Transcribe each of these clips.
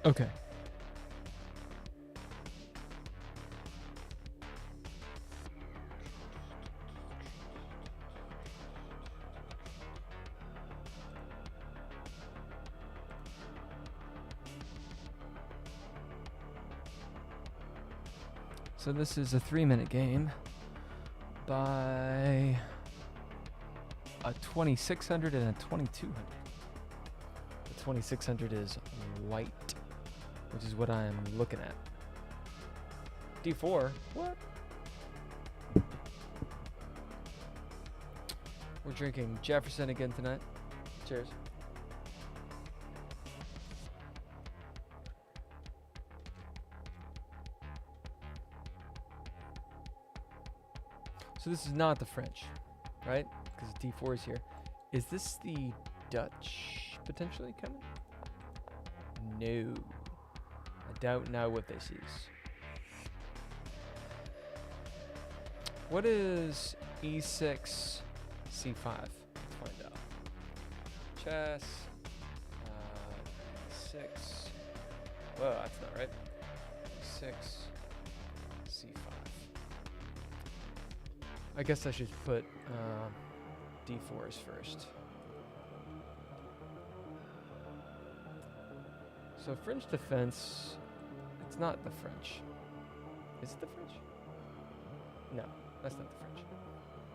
Okay. So this is a 3-minute game by a 2600 and a 2200. The 2600 is white, which is what I'm looking at. D4? What? We're drinking Jefferson again tonight. Cheers. So this is not the French, right? Because D4 is here. Is this the Dutch potentially coming? No. I don't know what this is. What is E6, C5? Let's find out. Chess. 6. Whoa, that's not right. 6, C5. I guess I should put D4s first. So French defense, it's not the French. Is it the French? No, that's not the French.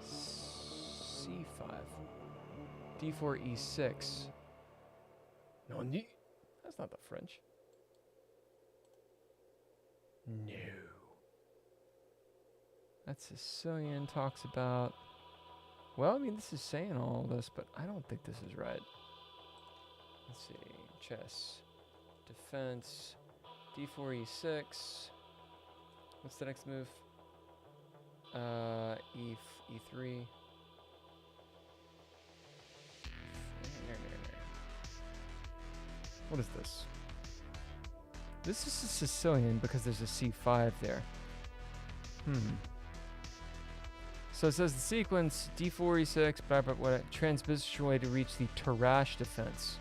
C5. D4, E6. No, that's not the French. No. That Sicilian talks about... Well, I mean, this is saying all this, but I don't think this is right. Let's see. Chess. Defense. D4, E6. What's the next move? E3. What is this? This is a Sicilian because there's a C5 there. So it says the sequence D4, E6, blah, blah, blah, transition way to reach the Tarrasch defense.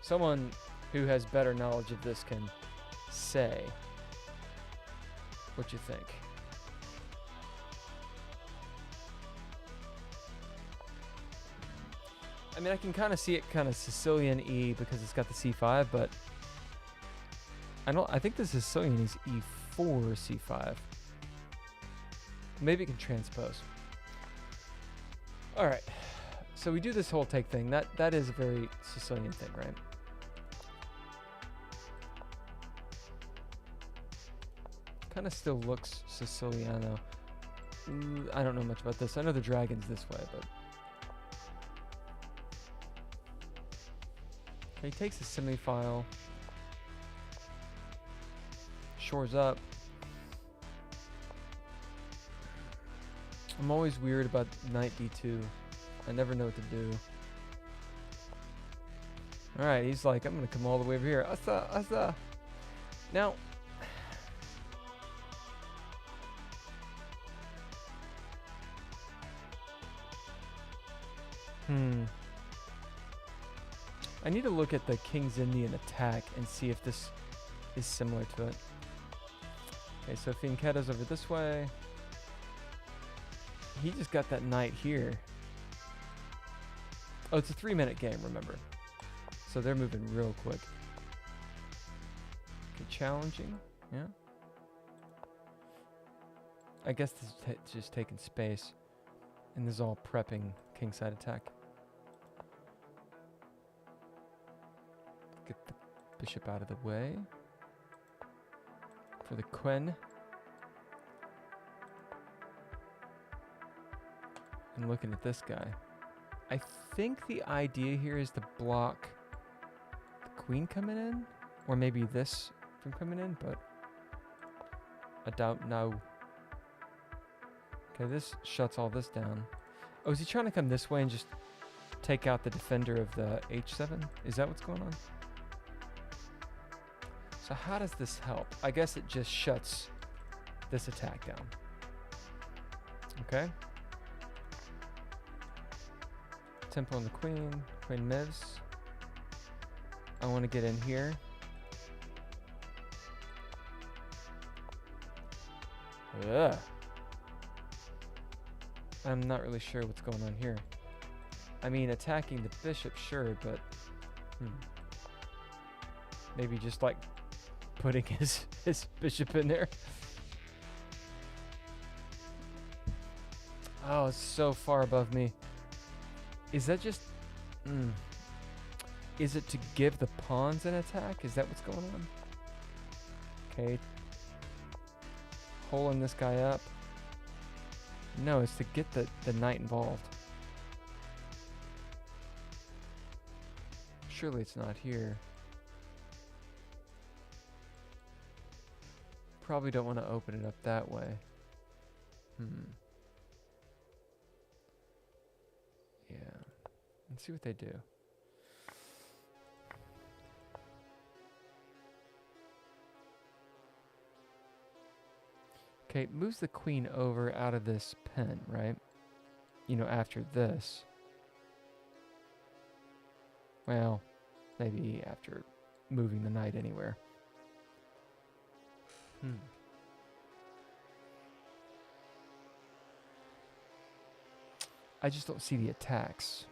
Someone who has better knowledge of this can say what you think. I mean, I can kind of see it kind of Sicilian E because it's got the C5, but I think the Sicilian is E4, C5. Maybe it can transpose. All right. So we do this whole take thing. That is a very Sicilian thing, right? Kind of still looks Siciliano. I don't know much about this. I know the dragon's this way, but... Okay, he takes a semi-file. Shores up. I'm always weird about knight d2. I never know what to do. Alright, he's like, I'm gonna come all the way over here. Asa, asa. Now, I need to look at the King's Indian attack and see if this is similar to it. Okay, so Fianchetto's over this way. He just got that knight here. Oh, it's a 3-minute game, remember. So they're moving real quick. Okay, challenging. Yeah. I guess this is just taking space. And this is all prepping kingside attack. Get the bishop out of the way. For the queen. And looking at this guy. I think the idea here is to block the queen coming in. Or maybe this from coming in, but I don't know. Okay, this shuts all this down. Oh, is he trying to come this way and just take out the defender of the h7? Is that what's going on? So how does this help? I guess it just shuts this attack down. Okay. Tempo on the queen. Queen moves. I want to get in here. Ugh. I'm not really sure what's going on here. I mean, attacking the bishop, sure, but maybe just like putting his bishop in there. Oh, it's so far above me. Is that just... Is it to give the pawns an attack? Is that what's going on? Okay. Holding this guy up. No, it's to get the knight involved. Surely it's not here. Probably don't want to open it up that way. Yeah. Let's see what they do. Okay, it moves the queen over out of this pen, right? You know, after this. Well, maybe after moving the knight anywhere. I just don't see the attacks.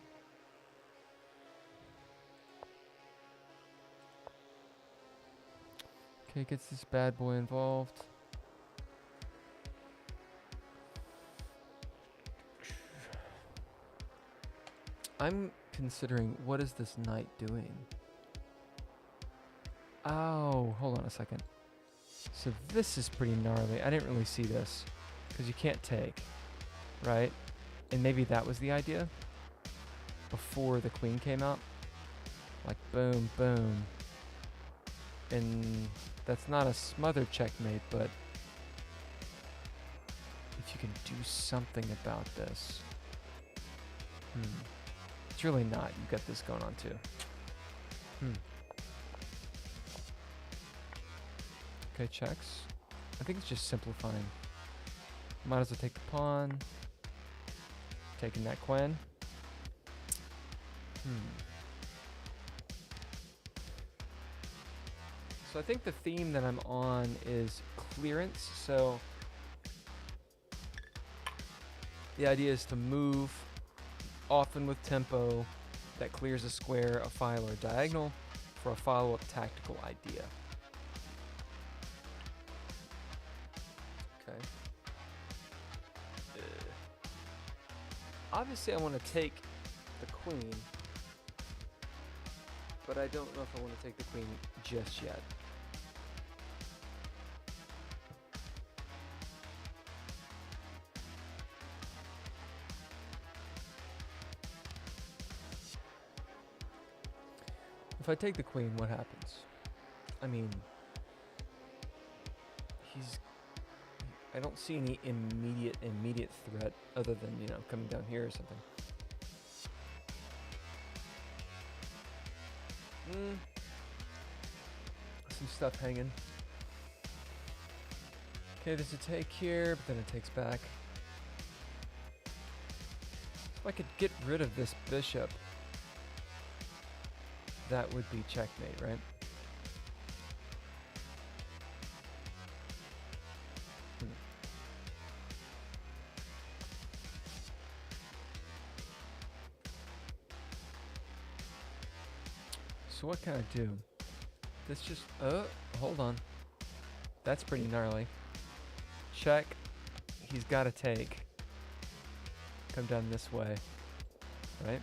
Okay, gets this bad boy involved. I'm considering, what is this knight doing? Oh, hold on a second. So this is pretty gnarly. I didn't really see this because you can't take, right? And maybe that was the idea before the queen came out. Like boom, boom. And that's not a smother checkmate, but if you can do something about this. It's really not. You got this going on too. Okay, checks. I think it's just simplifying. Might as well take the pawn. Taking that queen. So I think the theme that I'm on is clearance. So the idea is to move, often with tempo, that clears a square, a file, or a diagonal for a follow-up tactical idea. Okay. Obviously I want to take the queen, but I don't know if I want to take the queen just yet. If I take the queen, what happens? I mean, I don't see any immediate threat other than, you know, coming down here or something. Some stuff hanging. Okay, there's a take here, but then it takes back. If I could get rid of this bishop, that would be checkmate, right? So what can I do? This just, hold on. That's pretty gnarly. Check. He's got to take. Come down this way, right?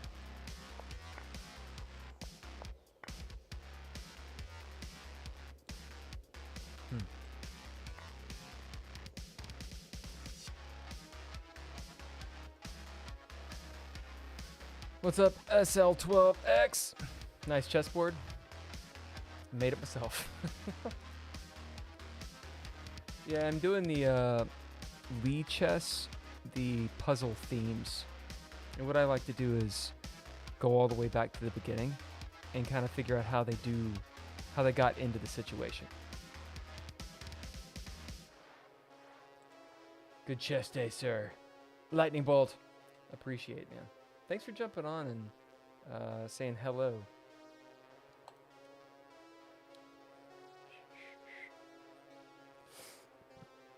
What's up, SL12X? Nice chessboard. Made it myself. Yeah, I'm doing the Lee chess, the puzzle themes. And what I like to do is go all the way back to the beginning and kind of figure out how they got into the situation. Good chess day, sir. Lightning bolt. Appreciate, man. Thanks for jumping on and saying hello.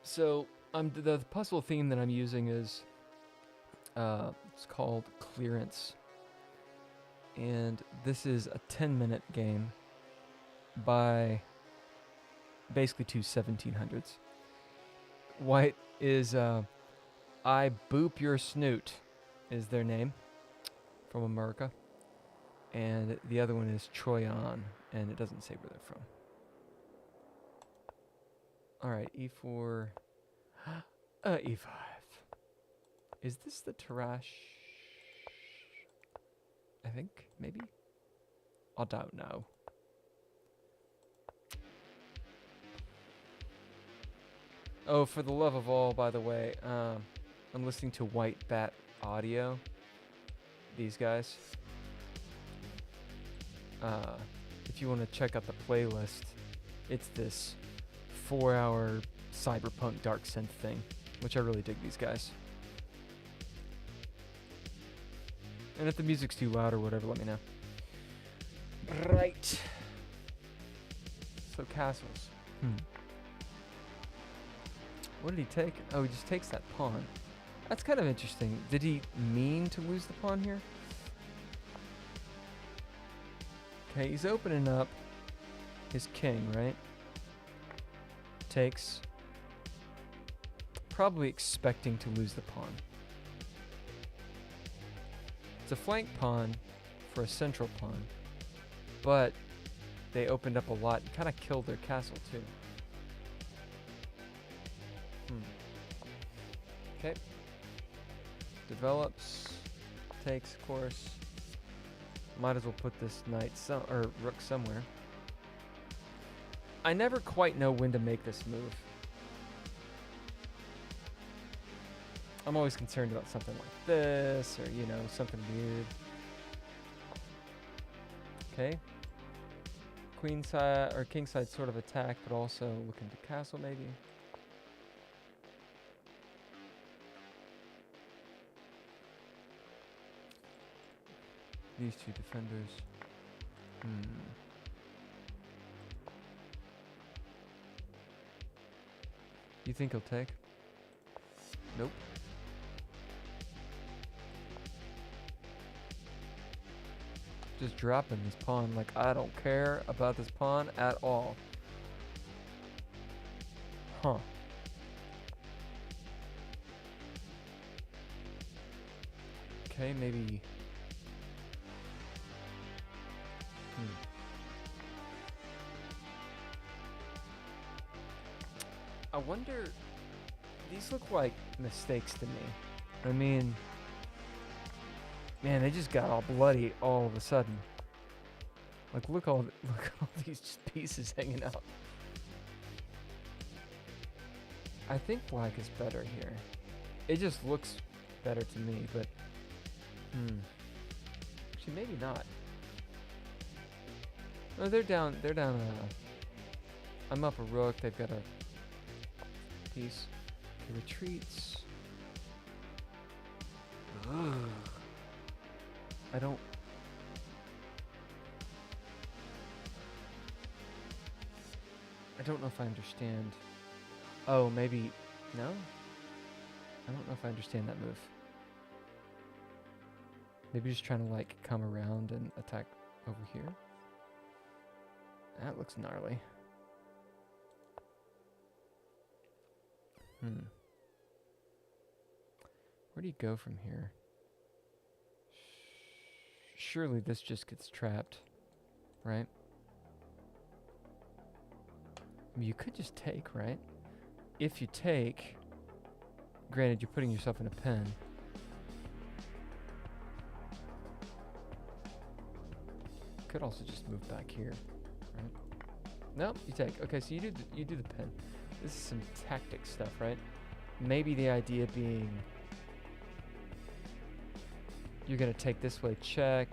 So the puzzle theme that I'm using is it's called Clearance, and this is a 10-minute game by basically two 1700s. White is I Boop Your Snoot is their name from America, and the other one is Troyan, and it doesn't say where they're from. All right, E4, E5. Is this the Tarash? I think, maybe? I don't know. Oh, for the love of all, by the way, I'm listening to White Bat Audio. These guys. If you want to check out the playlist, it's this 4-hour cyberpunk dark synth thing, which I really dig these guys. And if the music's too loud or whatever, let me know. Right. So castles. What did he take? Oh, he just takes that pawn. That's kind of interesting. Did he mean to lose the pawn here? Okay, he's opening up his king, right? Takes. Probably expecting to lose the pawn. It's a flank pawn for a central pawn, but they opened up a lot and kind of killed their castle too. Okay. Develops, takes, of course. Might as well put this knight or rook somewhere. I never quite know when to make this move. I'm always concerned about something like this, or, you know, something weird. Okay. Queen side or king side sort of attack, but also looking to castle maybe. These two defenders. You think he'll take? Nope. Just dropping this pawn like I don't care about this pawn at all. Huh. Okay, maybe. I wonder, these look like mistakes to me. I mean, man, they just got all bloody all of a sudden. Like, look all these just pieces hanging out. I think black is better here. It just looks better to me, but actually maybe not. No, they're down. I'm up a rook. They've got a piece. Okay, retreats. Ugh. I don't know if I understand. Oh, maybe no. I don't know if I understand that move. Maybe just trying to like come around and attack over here. That looks gnarly. Where do you go from here? Surely this just gets trapped, right? I mean, you could just take, right? If you take, granted, you're putting yourself in a pen. Could also just move back here, right? Nope, you take. Okay, so you do the pen. This is some tactic stuff, right? Maybe the idea being you're gonna take this way, check,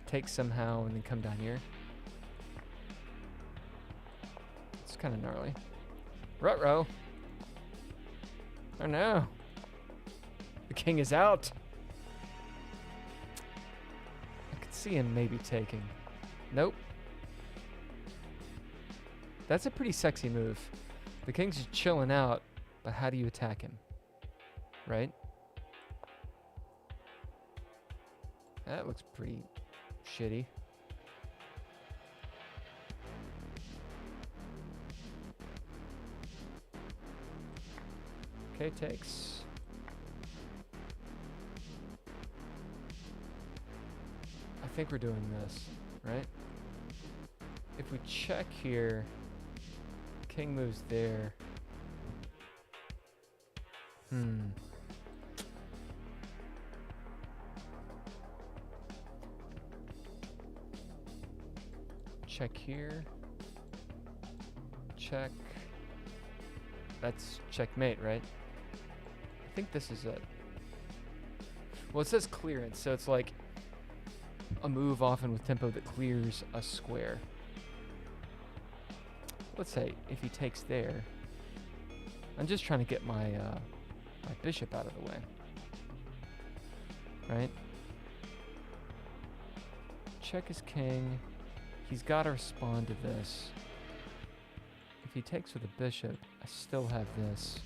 take somehow, and then come down here. It's kind of gnarly. Ruh-roh. Oh no. The king is out. see him maybe taking. Nope. That's a pretty sexy move. The king's just chilling out, but how do you attack him? Right? That looks pretty shitty. Okay, takes. I think we're doing this, right? If we check here, king moves there. Check here. Check. That's checkmate, right? I think this is it. Well, it says clearance, so it's like a move often with tempo that clears a square. Let's say if he takes there, I'm just trying to get my my bishop out of the way, right? Check his king. He's got to respond to this. If he takes with a bishop, I still have this,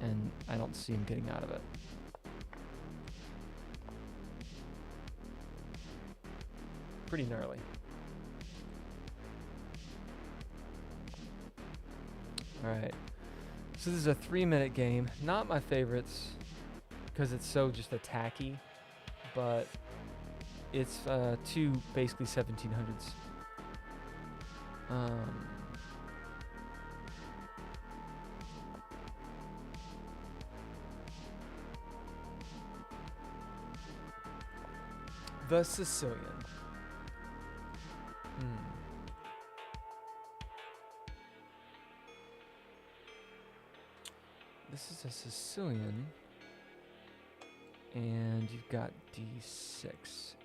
and I don't see him getting out of it. Pretty gnarly. Alright, so this is a 3-minute game. Not my favorites, because it's so just attacky, but it's two basically 1700s. The Sicilian. This is a Sicilian, and you've got D6.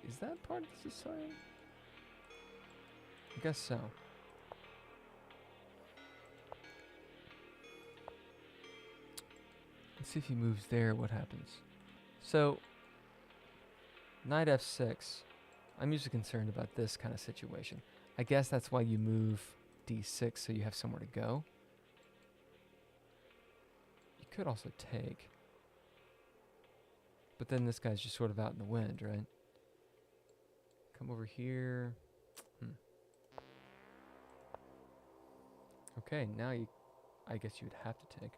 Is that part of the Sicilian? I guess so. Let's see if he moves there, what happens. So, knight F6. I'm usually concerned about this kind of situation. I guess that's why you move D6, so you have somewhere to go. Could also take, but then this guy's just sort of out in the wind, right? Come over here. Okay, now I guess you would have to take.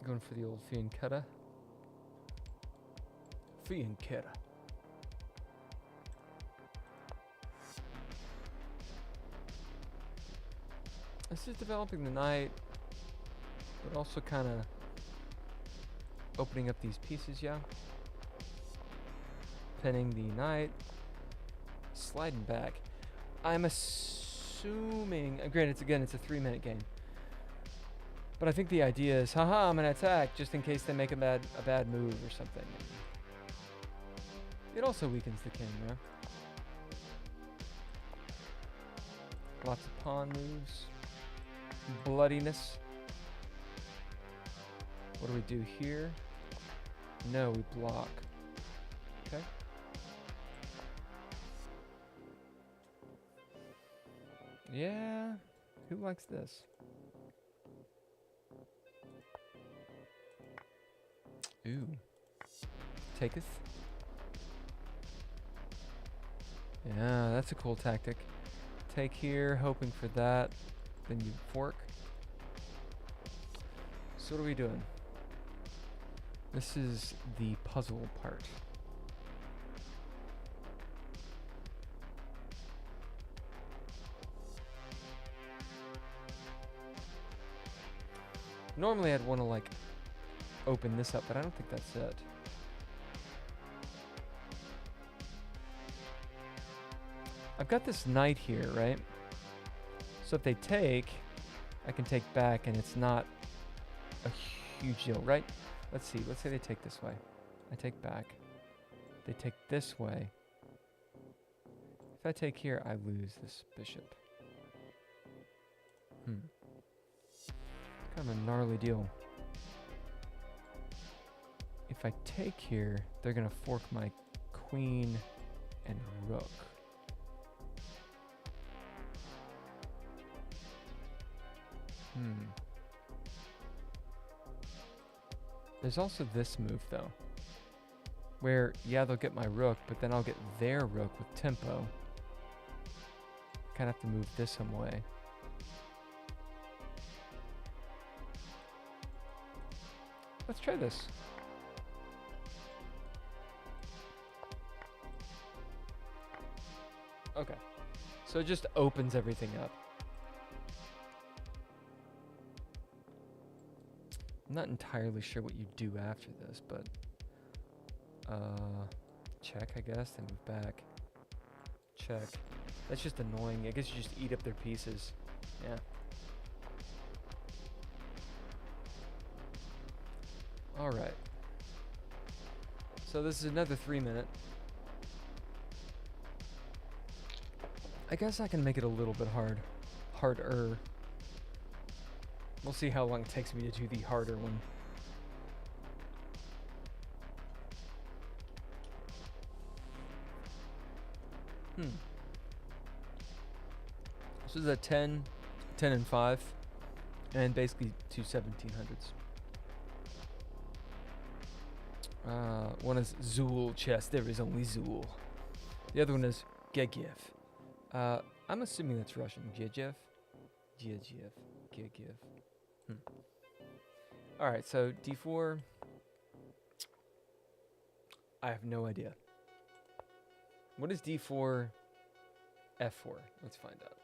Going for the old fianchetto. Fianchetto. This is developing the knight, but also kind of opening up these pieces, yeah. Pinning the knight, sliding back. I'm assuming, granted, it's a 3-minute game, but I think the idea is, haha, I'm gonna attack just in case they make a bad move or something. It also weakens the king, yeah. Lots of pawn moves. Bloodiness. What do we do here? No, we block. Okay. Yeah. Who likes this? Ooh. Taketh. Yeah, that's a cool tactic. Take here, hoping for that. Then you fork. So what are we doing? This is the puzzle part. Normally I'd want to like open this up, but I don't think that's it. I've got this knight here, right? So if they take, I can take back and it's not a huge deal, right? Let's see, let's say they take this way. I take back. They take this way. If I take here, I lose this bishop. Kind of a gnarly deal. If if I take here, they're gonna fork my queen and rook. There's also this move though, where yeah, they'll get my rook, but then I'll get their rook with tempo. Kind of have to move this some way. Let's try this. Okay, so it just opens everything up. I'm not entirely sure what you do after this, but check, I guess, then move back. Check. That's just annoying. I guess you just eat up their pieces. Yeah. All right. So this is another 3 minute. I guess I can make it a little bit harder. We'll see how long it takes me to do the harder one. This is a 10 and 5, and basically two 1700s. One is Zool chess. There is only Zool. The other one is Gegiev. I'm assuming that's Russian. Gegiev? Gegiev. Alright, so d4. I have no idea. What is d4 f4? Let's find out.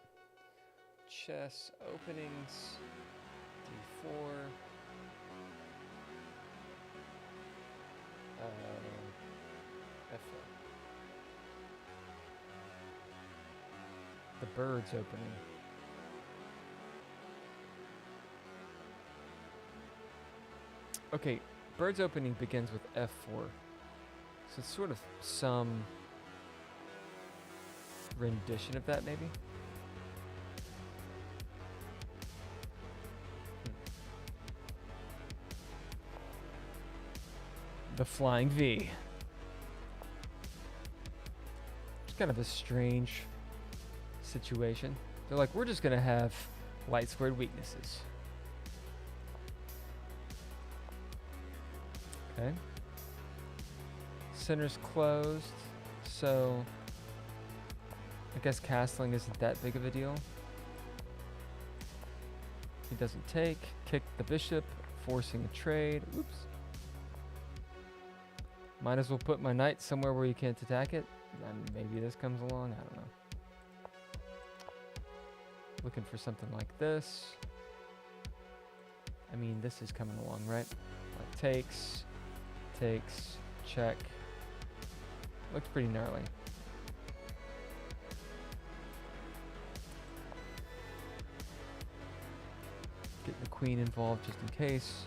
Chess openings. d4. f4. The bird's opening. Okay, bird's opening begins with f4. So it's sort of some rendition of that, maybe? The Flying V. It's kind of a strange situation. They're like, we're just going to have light squared weaknesses. Okay. Center's closed, so I guess castling isn't that big of a deal. He doesn't take. Kick the bishop, forcing a trade. Oops. Might as well put my knight somewhere where you can't attack it. And maybe this comes along. I don't know. Looking for something like this. I mean, this is coming along, right? Like takes, check. Looks pretty gnarly. Get the queen involved just in case.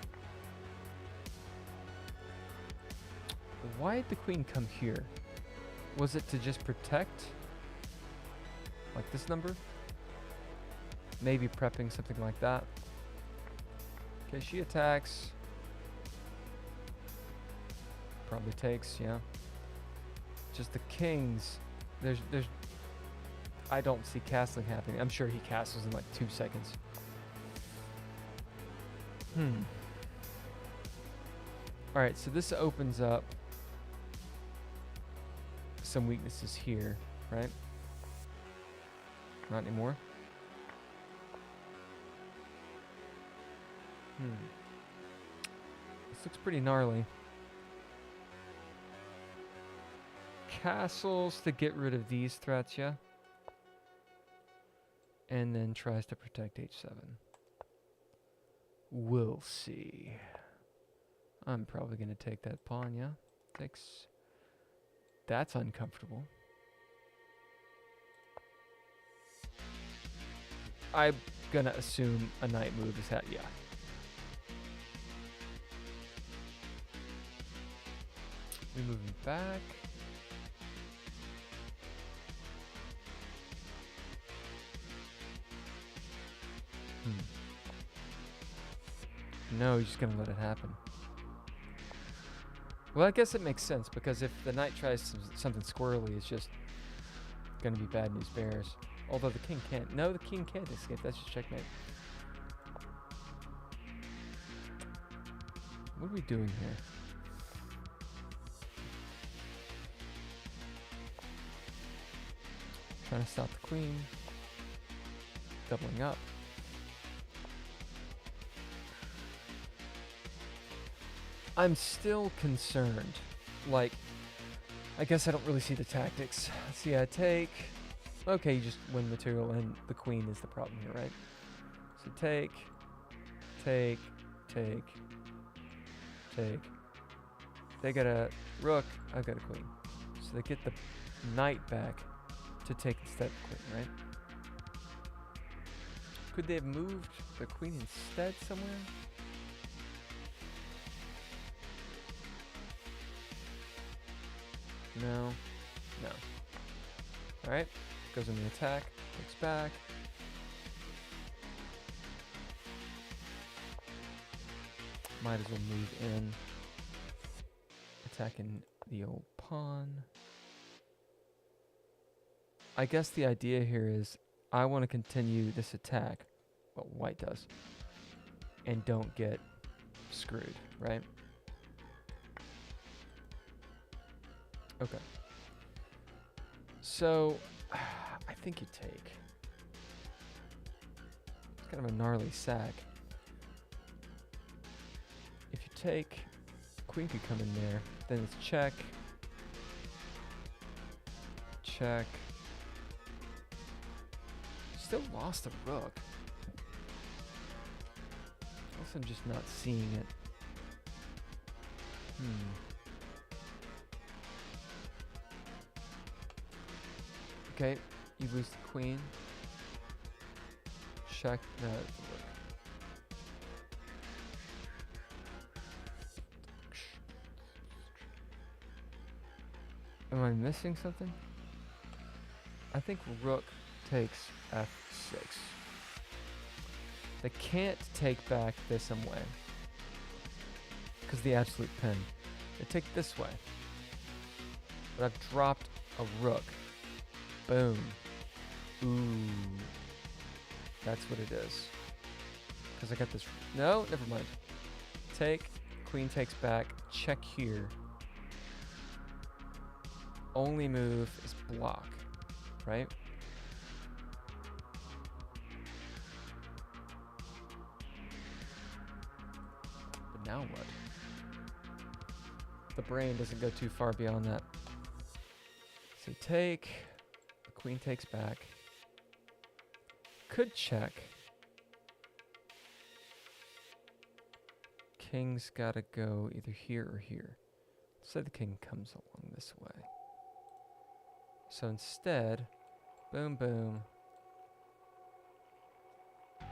Why did the queen come here? Was it to just protect? Like this number? Maybe prepping something like that. Okay, she attacks. Probably takes, yeah. Just the kings. There's I don't see castling happening. I'm sure he castles in like 2 seconds. Alright, so this opens up some weaknesses here, right? Not anymore. This looks pretty gnarly. Castles to get rid of these threats, yeah? And then tries to protect h7. We'll see. I'm probably going to take that pawn, yeah? Takes. That's uncomfortable. I'm going to assume a knight move is yeah. We move him back. No, he's just gonna let it happen. Well, I guess it makes sense, because if the knight tries something squirrely, it's just going to be bad news bears. Although the king can't. No, the king can't escape. That's just checkmate. What are we doing here? Trying to stop the queen. Doubling up. I'm still concerned. Like, I guess I don't really see the tactics. See, I take... Okay, you just win material, and the queen is the problem here, right? So take, take, take, take. They got a rook, I've got a queen. So they get the knight back to take instead of the queen, right? Could they have moved the queen instead somewhere? No. No. Alright. Goes in the attack. Takes back. Might as well move in. Attacking the old pawn. I guess the idea here is I want to continue this attack. Well, white does. And don't get screwed, right? Okay. So, I think you take. It's kind of a gnarly sack. If you take, queen could come in there. Then it's check. Check. Still lost a rook. Guess I'm just not seeing it. Okay, you lose the queen. Check. No, that doesn't work. Am I missing something? I think rook takes f6. They can't take back this some way, because the absolute pin. They take this way. But I've dropped a rook. Boom. Ooh. That's what it is. Because I got this... No, never mind. Take. Queen takes back. Check here. Only move is block. Right? But now what? The brain doesn't go too far beyond that. So take... Queen takes back. Could check. King's gotta go either here or here. So the king comes along this way. So instead, boom, boom.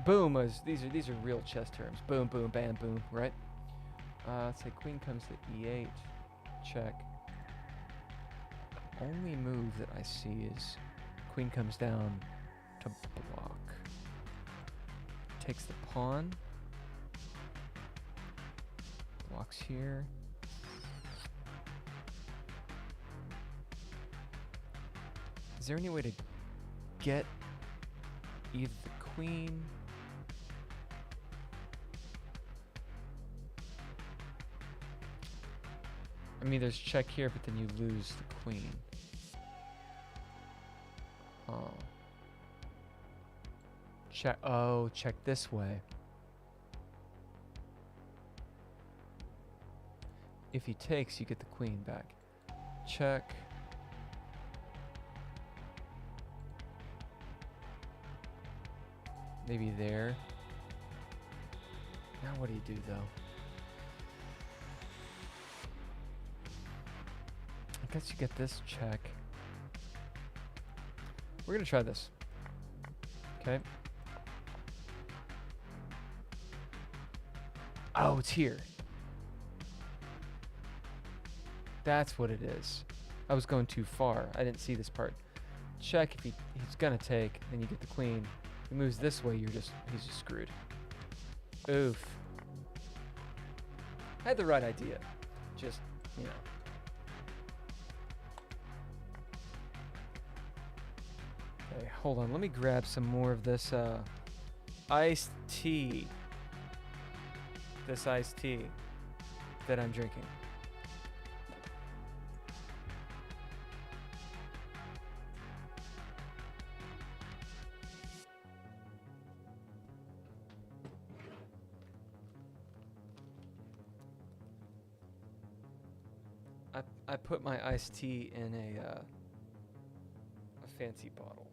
Boom is these are real chess terms. Boom, boom, bam, boom, right? Let's say queen comes to e8. Check. Only move that I see is queen comes down to block. Takes the pawn. Blocks here. Is there any way to get either the queen? I mean, there's check here, but then you lose the queen. Oh. Check. Oh, check this way. If he takes, you get the queen back. Check. Maybe there. Now what do you do, though? I guess you get this check. We're gonna try this. Okay. Oh, it's here. That's what it is. I was going too far. I didn't see this part. Check if he's gonna take, then you get the queen. If he moves this way, he's just screwed. Oof. I had the right idea. Just you know. Okay, hold on. Let me grab some more of this iced tea. This iced tea that I'm drinking. I put my iced tea in a fancy bottle.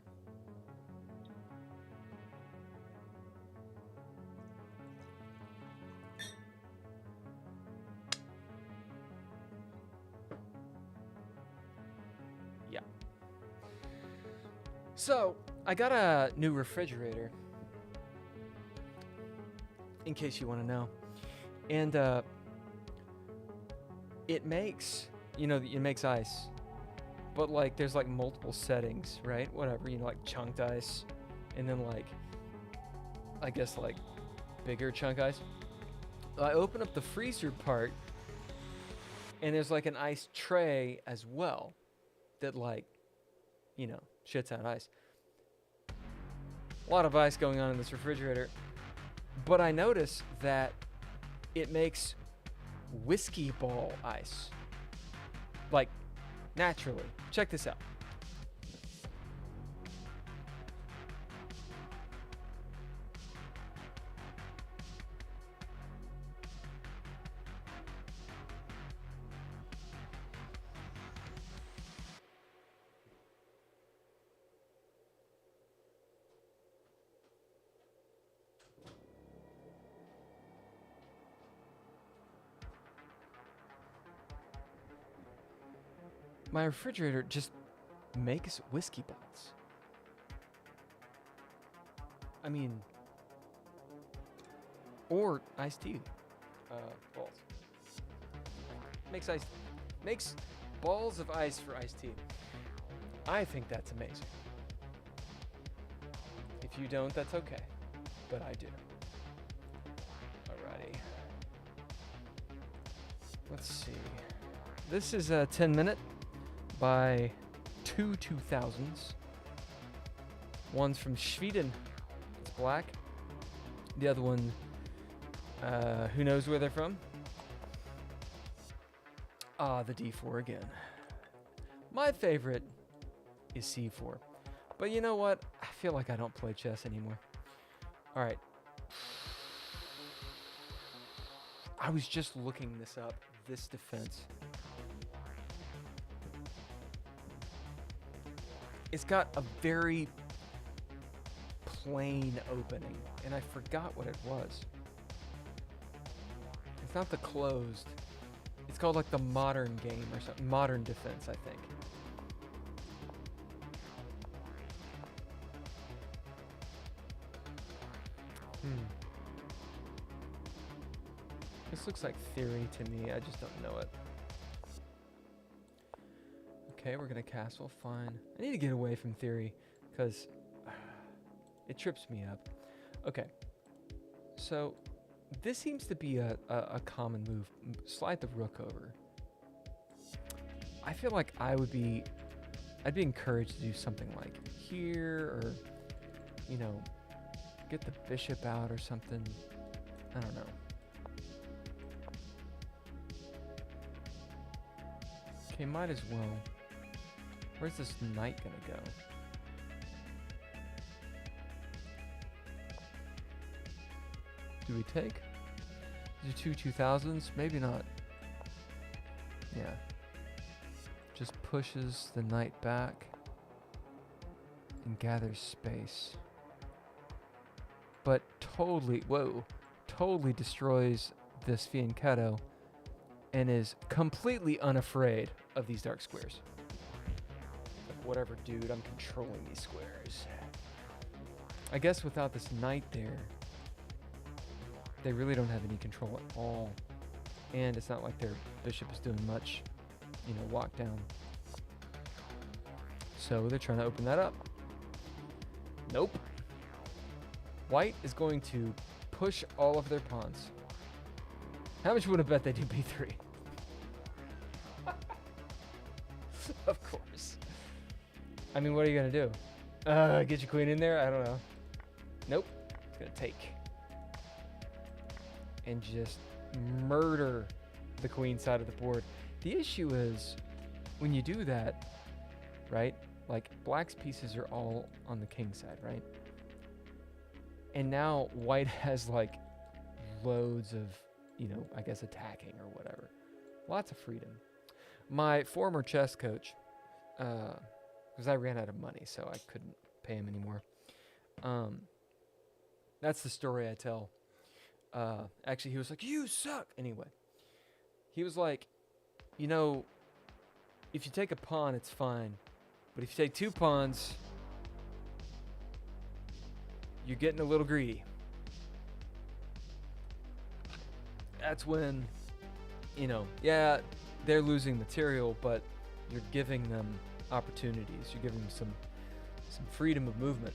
Yeah. So, I got a new refrigerator, in case you want to know. And it makes, it makes ice. But like there's like multiple settings, right? Whatever, like chunked ice, and then like I guess like bigger chunk ice. I open up the freezer part, and there's like an ice tray as well that like, shits out ice. A lot of ice going on in this refrigerator. But I notice that it makes whiskey ball ice. Like, naturally. Check this out. My refrigerator just makes whiskey balls. I mean, or iced tea balls. Makes balls of ice for iced tea. I think that's amazing. If you don't, that's okay, but I do. Alrighty. Let's see. This is a 10-minute by two 2000s. One's from Sweden. It's black. The other one, who knows where they're from? Ah, the D4 again. My favorite is C4. But you know what? I feel like I don't play chess anymore. All right. I was just looking this up. This defense. It's got a very plain opening, and I forgot what it was. It's not the closed. It's called like the modern game or something. Modern defense, I think. This looks like theory to me. I just don't know it. Okay, we're gonna castle. Fine. I need to get away from theory because it trips me up. Okay. So this seems to be a common move. Slide the rook over. I feel like I'd be encouraged to do something like here, or get the bishop out or something. I don't know. Okay, might as well. Where's this knight gonna go? Do we take? Do two 2000s? Maybe not. Yeah. Just pushes the knight back and gathers space. But totally destroys this fianchetto and is completely unafraid of these dark squares. Like, whatever, dude, I'm controlling these squares. I guess without this knight there, they really don't have any control at all. And it's not like their bishop is doing much, walk down. So they're trying to open that up. Nope. White is going to push all of their pawns. How much would I bet they do b3? Of course. I mean, what are you going to do? Get your queen in there? I don't know. Nope. It's going to take. And just murder the queen side of the board. The issue is, when you do that, right? Like, black's pieces are all on the king side, right? And now white has, like, loads of, you know, I guess attacking or whatever. Lots of freedom. My former chess coach, because I ran out of money, so I couldn't pay him anymore. That's the story I tell. Actually, he was like, "You suck." Anyway, he was like, you know, if you take a pawn, it's fine. But if you take 2 pawns, you're getting a little greedy. That's when, you know, yeah, they're losing material, but you're giving them opportunities. You're giving them some freedom of movement.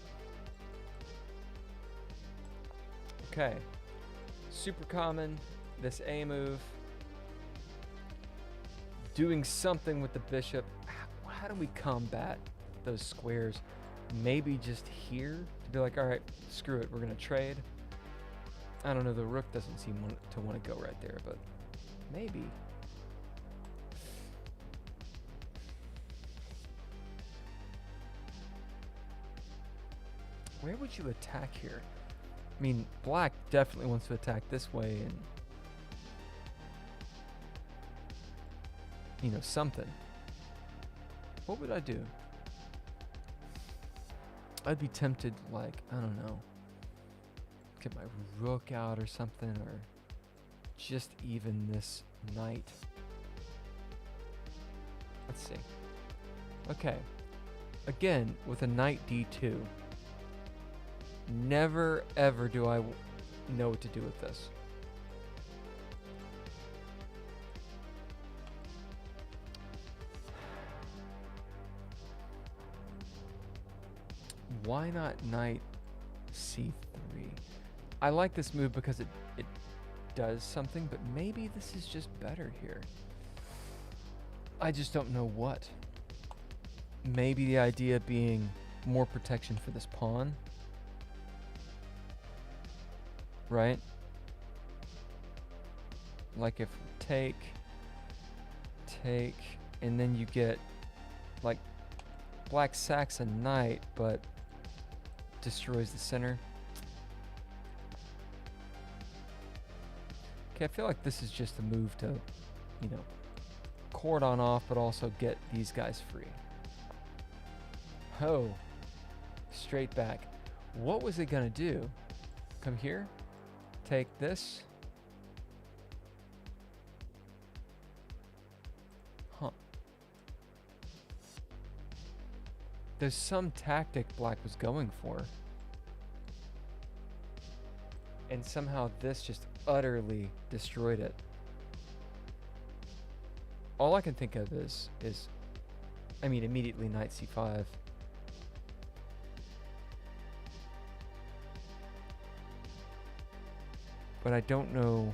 Okay. Super common, this A move. Doing something with the bishop. How do we combat those squares? Maybe just here to be like, all right, screw it, we're gonna trade. I don't know, the rook doesn't seem to want to go right there, but maybe. Where would you attack here? I mean, black definitely wants to attack this way and, you know, something. What would I do? I'd be tempted, like, I don't know, get my rook out or something, or just even this knight. Let's see. Okay. Again, with a knight d2. Never, ever do I know what to do with this. Why not knight c3? I like this move because it does something, but maybe this is just better here. I just don't know what. Maybe the idea being more protection for this pawn. Right? Like if take, and then you get like black sacks a knight, but destroys the center. Okay, I feel like this is just a move to, you know, cordon off, but also get these guys free. Oh, straight back. What was it gonna do? Come here, take this. Huh. There's some tactic black was going for. And somehow this just utterly destroyed it. All I can think of is I mean, immediately knight c5. But I don't know.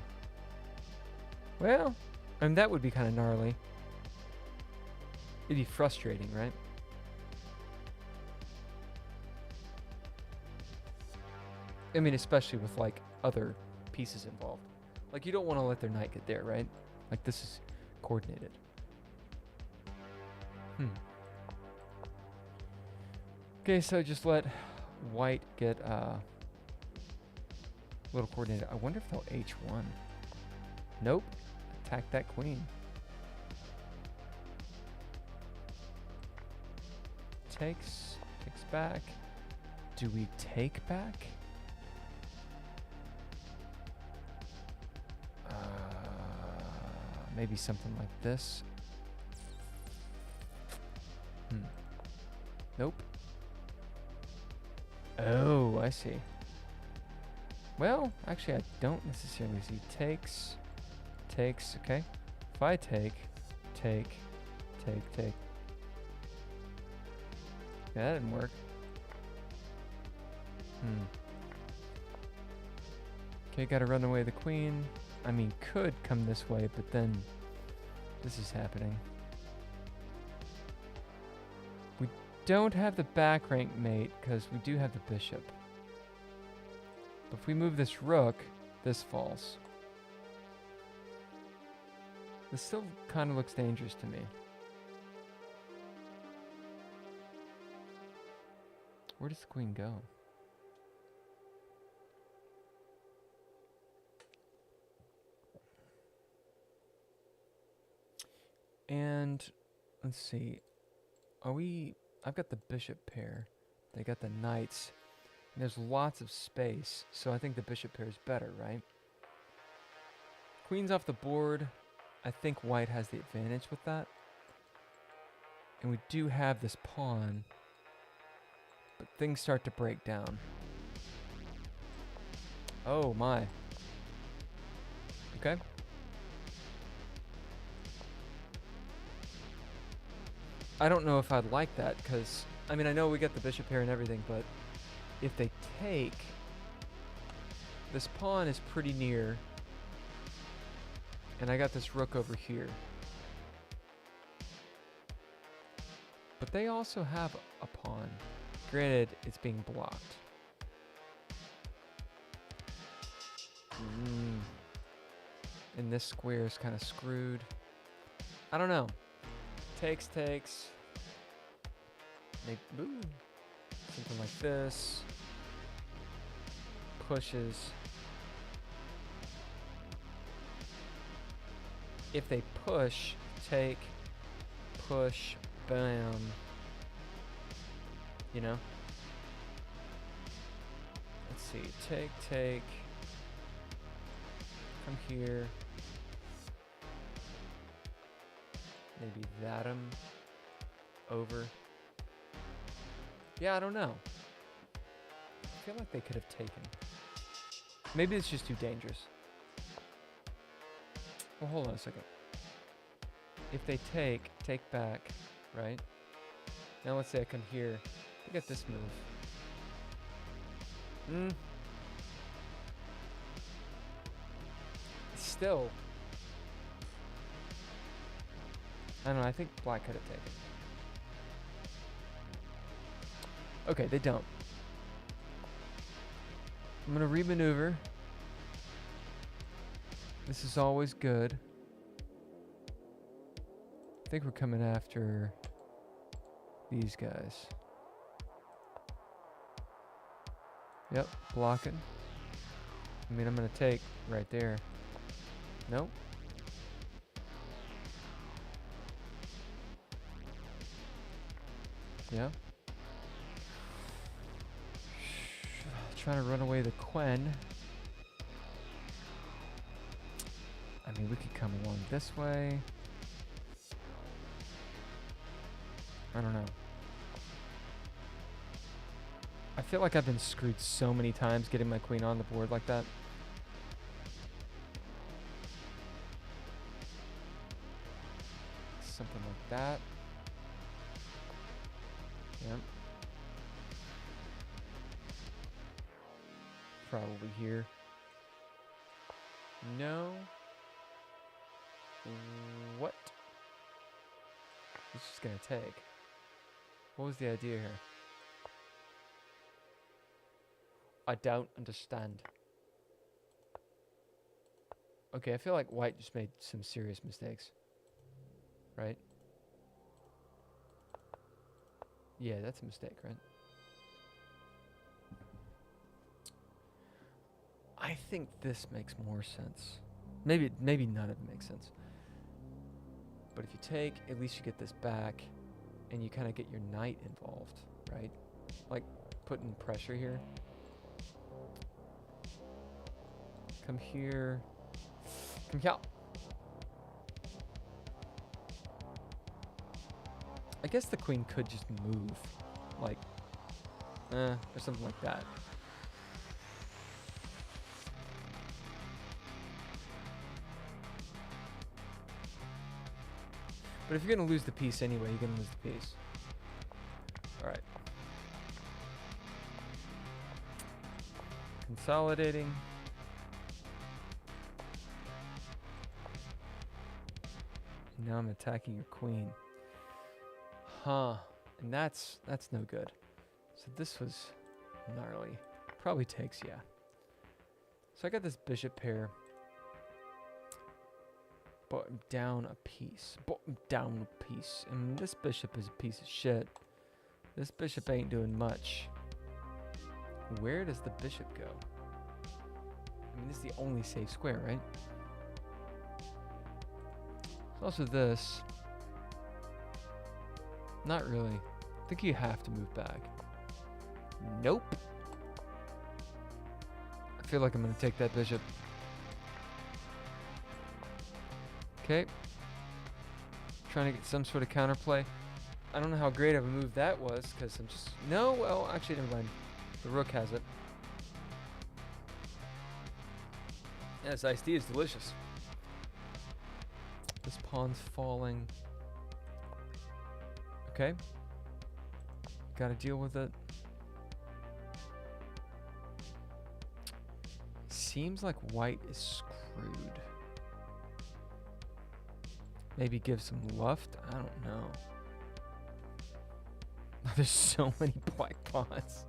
Well, I mean, that would be kind of gnarly. It'd be frustrating, right? I mean, especially with like other pieces involved. Like, you don't want to let their knight get there, right? Like, this is coordinated. Okay, so just let white get a little coordinated. I wonder if they'll h1. Nope. Attack that queen. Takes back. Do we take back? Maybe something like this. Nope. Oh, I see. Well, actually, I don't necessarily see. Takes, okay. If I take. Yeah, that didn't work. Okay, gotta run away the queen. I mean, could come this way, but then this is happening. don't have the back rank mate because we do have the bishop. But if we move this rook, this falls. This still kind of looks dangerous to me. Where does the queen go? And let's see. I've got the bishop pair. They got the knights. And there's lots of space, so I think the bishop pair is better, right? Queen's off the board. I think white has the advantage with that. And we do have this pawn. But things start to break down. Oh my. Okay. I don't know if I'd like that, because, I mean, I know we got the bishop here and everything, but if they take, this pawn is pretty near, and I got this rook over here. But they also have a pawn. Granted, it's being blocked. And this square is kind of screwed. I don't know. Takes. Maybe, ooh, something like this. Pushes. If they push, take, push, bam. You know? Let's see. Take. Come here. Maybe that him over. Yeah, I don't know. I feel like they could have taken. Maybe it's just too dangerous. Well, hold on a second. If they take back, right? Now let's say I come here. Look at this move. Still. I don't know, I think black could have taken. Okay, they don't. I'm gonna remaneuver. This is always good. I think we're coming after these guys. Yep, blocking. I mean, I'm gonna take right there. Nope. Yeah. Trying to run away the Quen. I mean, we could come along this way. I don't know. I feel like I've been screwed so many times getting my queen on the board like that. Something like that. Yep. Probably here. No. What? It's just gonna take. What was the idea here? I don't understand. Okay, I feel like white just made some serious mistakes. Right? Yeah, that's a mistake, right? I think this makes more sense. Maybe none of it makes sense. But if you take, at least you get this back, and you kind of get your knight involved, right? Like, putting pressure here. Come here. Come here. I guess the queen could just move, like, or something like that. But if you're gonna lose the piece anyway, you're gonna lose the piece. All right. Consolidating. Now I'm attacking your queen. Huh. And that's no good. So this was gnarly. Probably takes, yeah. So I got this bishop pair. Bottom down a piece. Bottom down a piece. And this bishop is a piece of shit. This bishop ain't doing much. Where does the bishop go? I mean, this is the only safe square, right? There's also this. Not really. I think you have to move back. Nope. I feel like I'm going to take that bishop. Okay. Trying to get some sort of counterplay. I don't know how great of a move that was, because I'm just... No, well, actually, never mind. The rook has it. Yeah, this iced tea is delicious. This pawn's falling. Okay. Gotta deal with it. Seems like white is screwed. Maybe give some luft? I don't know. There's so many black pawns.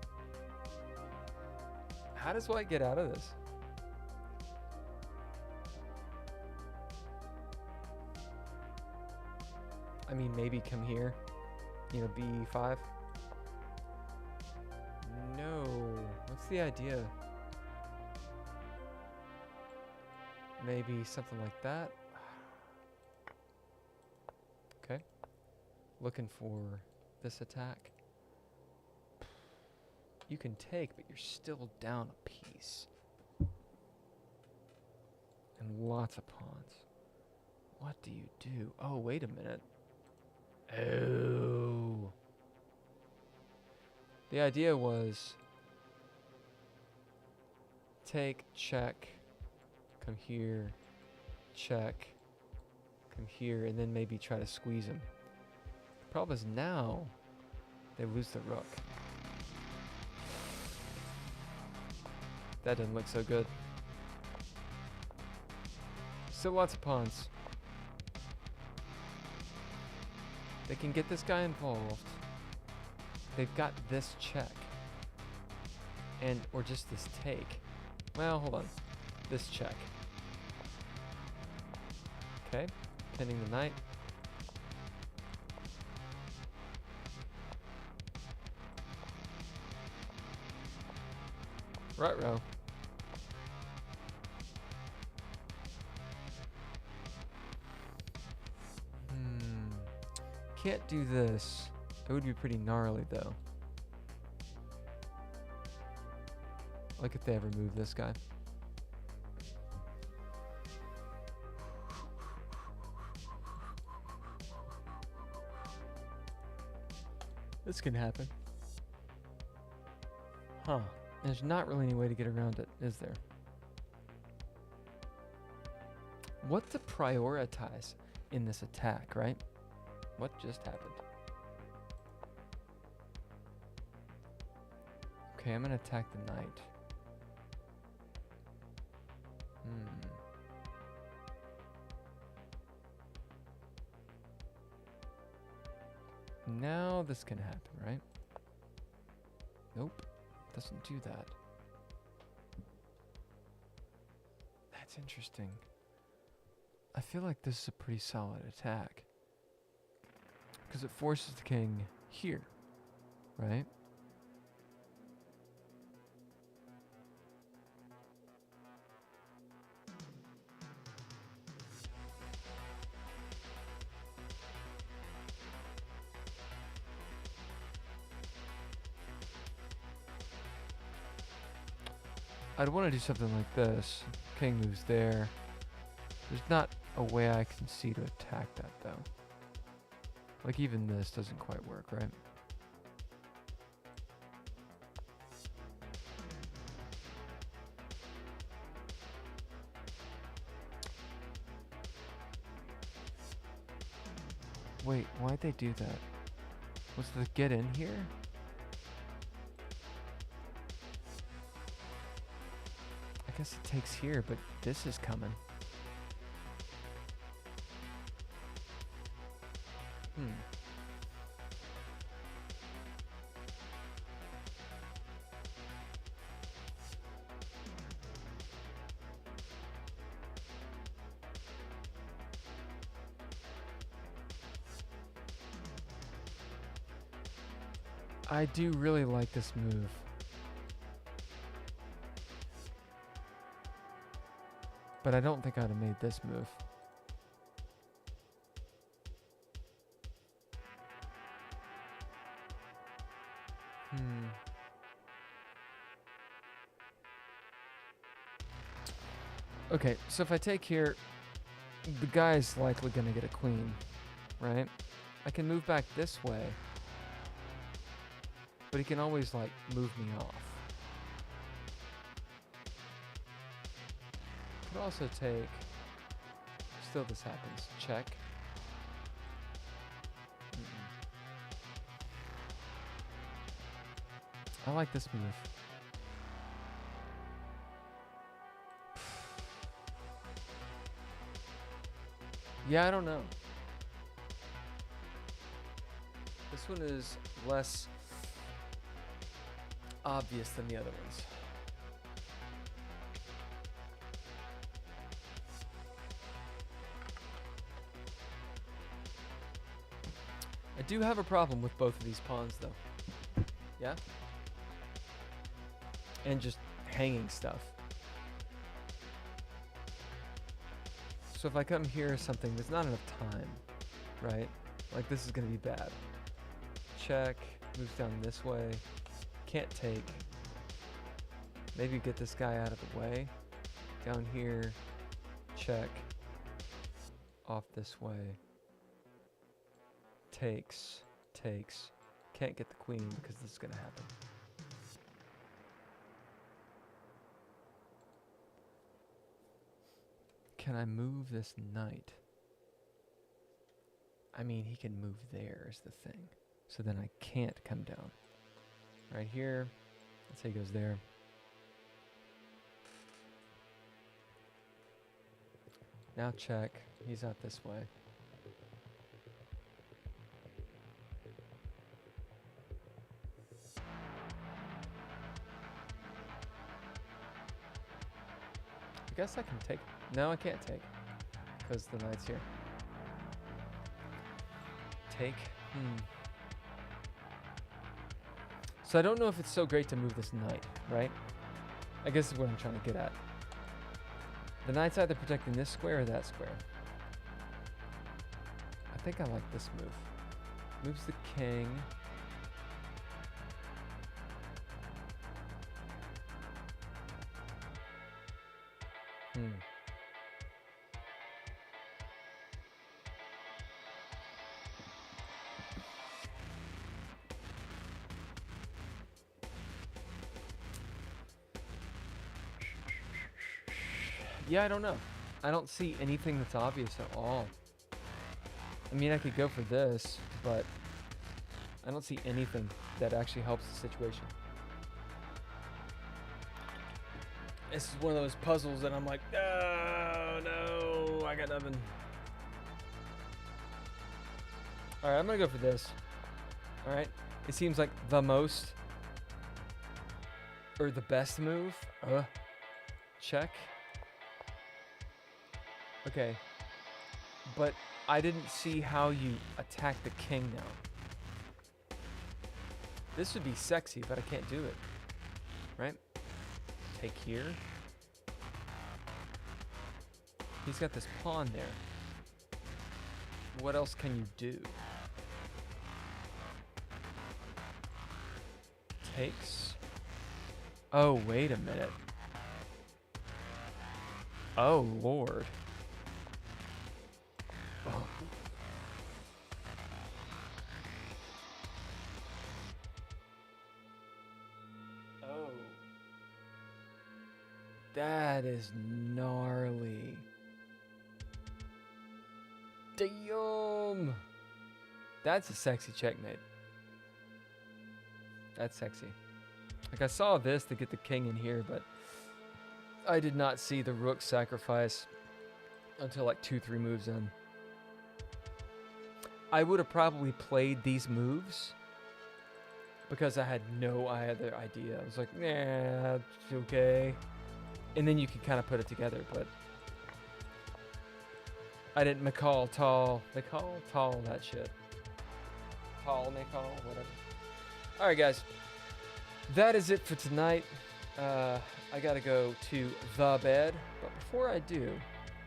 How does white get out of this? I mean, maybe come here. You know, b5. No. What's the idea? Maybe something like that. Okay. Looking for this attack. You can take, but you're still down a piece. And lots of pawns. What do you do? Oh, wait a minute. Oh. The idea was take, check, come here, check, come here, and then maybe try to squeeze him. The problem is now they lose the rook. That doesn't look so good. Still lots of pawns. They can get this guy involved. They've got this check. And, or just this take. Well, hold on. This check. Okay, pinning the knight. Ruh-roh. Can't do this. It would be pretty gnarly, though. Like if they ever move this guy. This can happen. Huh. There's not really any way to get around it, is there? What to prioritize in this attack, right? What just happened? Okay, I'm gonna attack the knight. Now this can happen, right? Nope, doesn't do that. That's interesting. I feel like this is a pretty solid attack. Because it forces the king here, right? I'd want to do something like this. King moves there. There's not a way I can see to attack that, though. Like, even this doesn't quite work, right? Wait, why'd they do that? Was the get in here? I guess it takes here, but this is coming. I do really like this move. But I don't think I'd have made this move. Okay, so if I take here, the guy's likely gonna get a queen, right? I can move back this way, but he can always, like, move me off. Could also take, still this happens, check. I like this move. Yeah, I don't know. This one is less obvious than the other ones. I do have a problem with both of these pawns, though. Yeah? And just hanging stuff. So if I come here or something, there's not enough time, right? Like, this is going to be bad. Check, moves down this way. Can't take. Maybe get this guy out of the way. Down here, check. Off this way. Takes. Can't get the queen because this is going to happen. Can I move this knight? I mean, he can move there is the thing. So then I can't come down. Right here. Let's say he goes there. Now check. He's out this way. I guess I can take. No, I can't take. Because the knight's here. Take. So I don't know if it's so great to move this knight, right? I guess is what I'm trying to get at. The knight's either protecting this square or that square. I think I like this move. Moves the king. Yeah, I don't know. I don't see anything that's obvious at all. I mean, I could go for this, but I don't see anything that actually helps the situation. This is one of those puzzles that I'm like, no, I got nothing. All right, I'm gonna go for this. All right, it seems like the most or the best move. Check. Okay, but I didn't see how you attack the king now. This would be sexy, but I can't do it. Right? Take here. He's got this pawn there. What else can you do? Takes. Oh, wait a minute. Oh, Lord. Oh. Oh. That is gnarly. Damn. That's a sexy checkmate. That's sexy. Like, I saw this to get the king in here, but I did not see the rook sacrifice until like 2-3 moves in. I would have probably played these moves because I had no other idea. I was like, nah, it's okay. And then you could kind of put it together, but I didn't McCall that shit. Tall, McCall, whatever. All right, guys. That is it for tonight. I got to go to the bed. But before I do,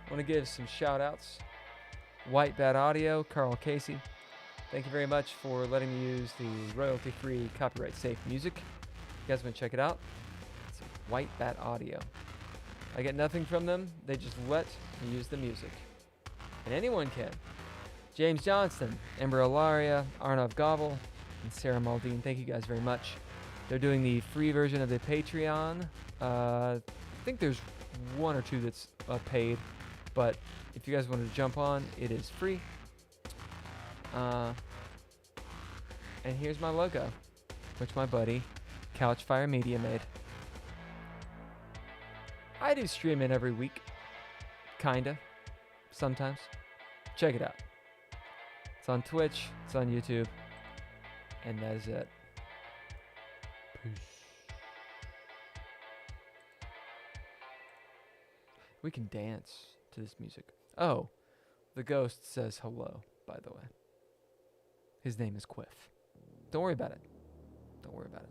I want to give some shout outs. White Bat Audio, Carl Casey. Thank you very much for letting me use the royalty-free, copyright-safe music. You guys want to check it out? It's White Bat Audio. I get nothing from them. They just let me use the music. And anyone can. James Johnston, Ember Ilaria, Arnav Gobble, and Sarah Maldine. Thank you guys very much. They're doing the free version of the Patreon. I think there's one or two that's paid. But if you guys want to jump on, it is free. And here's my logo, which my buddy Couchfire Media made. I do stream in every week. Kinda. Sometimes. Check it out. It's on Twitch. It's on YouTube. And that is it. Peace. We can dance to this music. Oh, the ghost says hello, by the way. His name is Quiff. Don't worry about it. Don't worry about it.